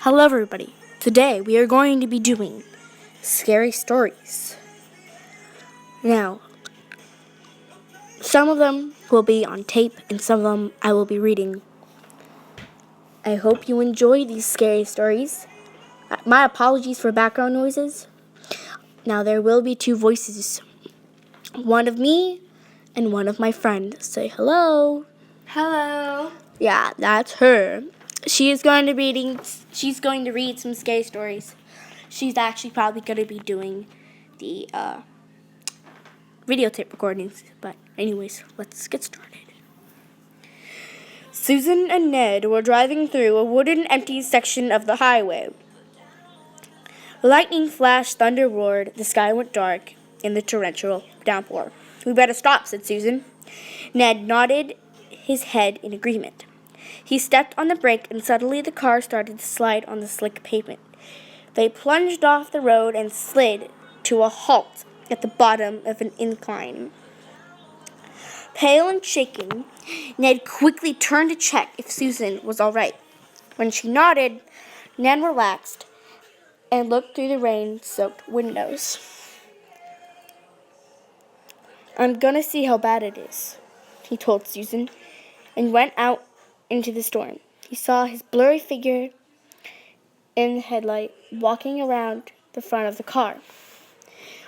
Hello everybody. Today we are going to be doing scary stories. Now, some of them will be on tape and some of them I will be reading. I hope you enjoy these scary stories. My apologies for background noises. Now there will be two voices. One of me and one of my friend. Say hello. Hello. Yeah, that's her. She's going to read some scary stories. She's actually probably going to be doing the videotape recordings. But anyways, let's get started. Susan and Ned were driving through a wooden empty section of the highway. Lightning flashed, thunder roared, the sky went dark in the torrential downpour. "We better stop," said Susan. Ned nodded his head in agreement. He stepped on the brake and suddenly the car started to slide on the slick pavement. They plunged off the road and slid to a halt at the bottom of an incline. Pale and shaking, Ned quickly turned to check if Susan was all right. When she nodded, Ned relaxed and looked through the rain-soaked windows. "I'm gonna see how bad it is," he told Susan, and went out into the storm. He saw his blurry figure in the headlight walking around the front of the car.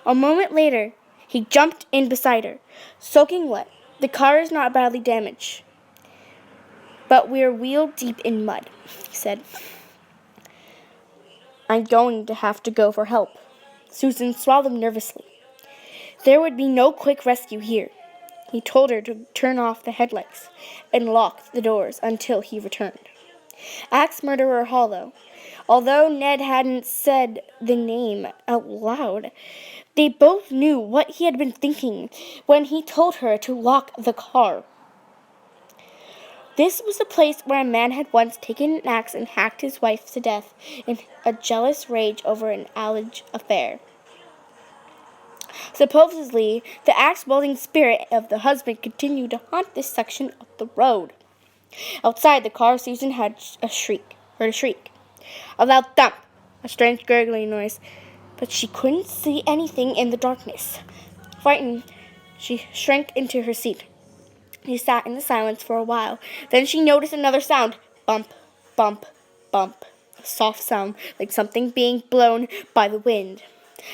A moment later, he jumped in beside her, soaking wet. "The car is not badly damaged, but we're wheel deep in mud," he said. "I'm going to have to go for help." Susan swallowed nervously. There would be no quick rescue here. He told her to turn off the headlights and lock the doors until he returned. Axe Murderer Hollow. Although Ned hadn't said the name out loud, they both knew what he had been thinking when he told her to lock the car. This was the place where a man had once taken an axe and hacked his wife to death in a jealous rage over an alleged affair. Supposedly, the axe-wielding spirit of the husband continued to haunt this section of the road. Outside the car, Susan heard a shriek. A loud thump, a strange gurgling noise, but she couldn't see anything in the darkness. Frightened, she shrank into her seat. She sat in the silence for a while. Then she noticed another sound. Bump, bump, bump. A soft sound, like something being blown by the wind.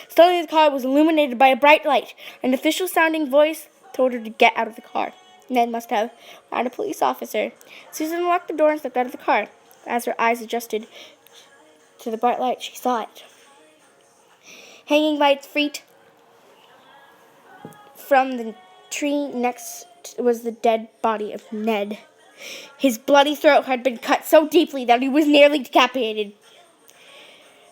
Suddenly the car was illuminated by a bright light. An official-sounding voice told her to get out of the car. Ned must have found a police officer. Susan locked the door and stepped out of the car. As her eyes adjusted to the bright light, she saw it. Hanging by its feet from the tree next was the dead body of Ned. His bloody throat had been cut so deeply that he was nearly decapitated.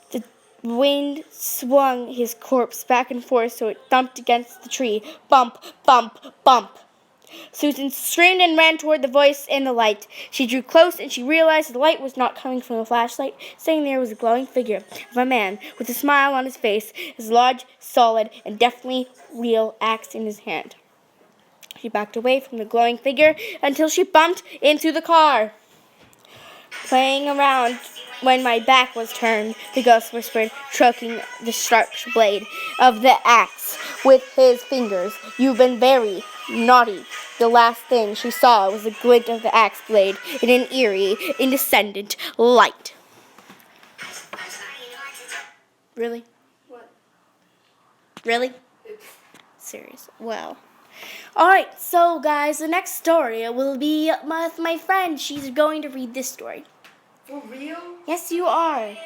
The wind swung his corpse back and forth so it thumped against the tree. Bump, bump, bump. Susan screamed and ran toward the voice in the light. She drew close and she realized the light was not coming from a flashlight. Standing there was a glowing figure of a man with a smile on his face, his large, solid, and definitely real axe in his hand. She backed away from the glowing figure until she bumped into the car. "Playing around when my back was turned," the ghost whispered, stroking the sharp blade of the axe with his fingers. "You've been very naughty." The last thing she saw was the glint of the axe blade in an eerie, incandescent light. Really? What? Really? Serious. Well. Alright, so guys, the next story will be with my friend. She's going to read this story. For real? Yes, you are.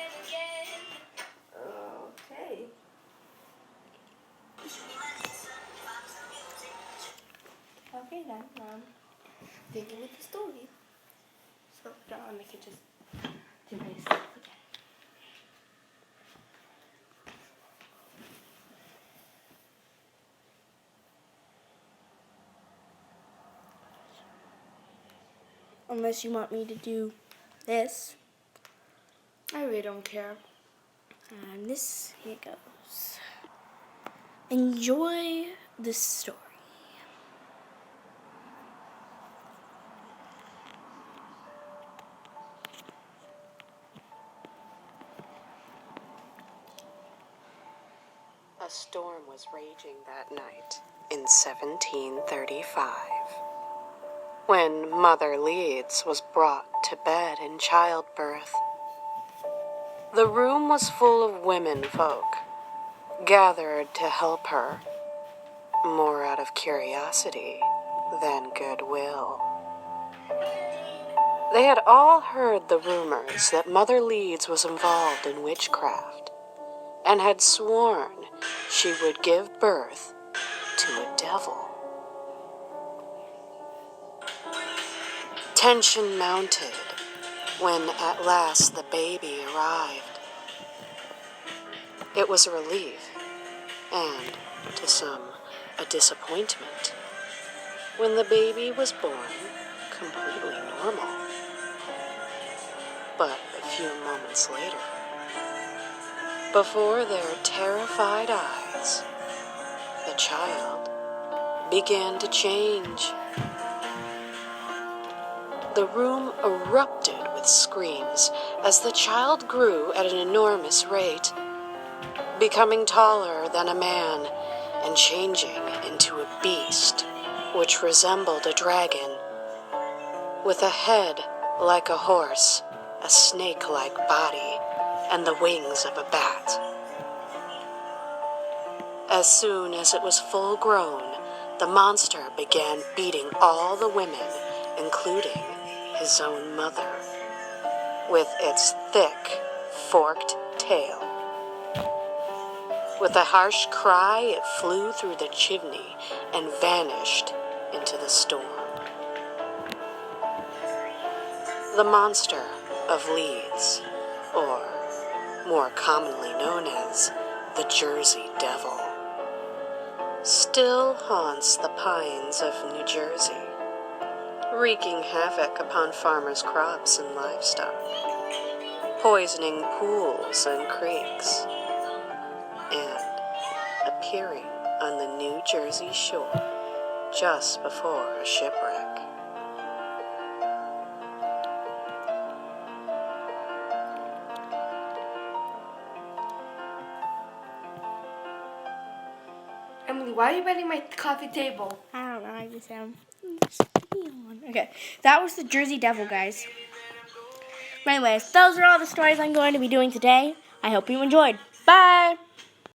Okay. Okay then, begin with the story. So, don't want to make it just too nice. Okay. Unless you want me to do this. I really don't care. And this, here goes. Enjoy the story. storm was raging that night in 1735. When Mother Leeds was brought to bed in childbirth. The room was full of women folk, gathered to help her, more out of curiosity than goodwill. They had all heard the rumors that Mother Leeds was involved in witchcraft, and had sworn she would give birth to a devil. Tension mounted when at last the baby arrived. It was a relief, and to some, a disappointment, when the baby was born completely normal. But a few moments later, before their terrified eyes, the child began to change. The room erupted with screams as the child grew at an enormous rate, becoming taller than a man and changing into a beast which resembled a dragon, with a head like a horse, a snake-like body, and the wings of a bat. As soon as it was full grown, the monster began beating all the women, including his own mother, with its thick, forked tail. With a harsh cry, it flew through the chimney and vanished into the storm. The monster of Leeds, or more commonly known as the Jersey Devil, still haunts the pines of New Jersey, wreaking havoc upon farmers' crops and livestock, poisoning pools and creeks, and appearing on the New Jersey shore just before a shipwreck. Emily, why are you bending my coffee table? I don't know, I just am. Okay, that was the Jersey Devil, guys. But anyways, those are all the stories I'm going to be doing today. I hope you enjoyed. Bye!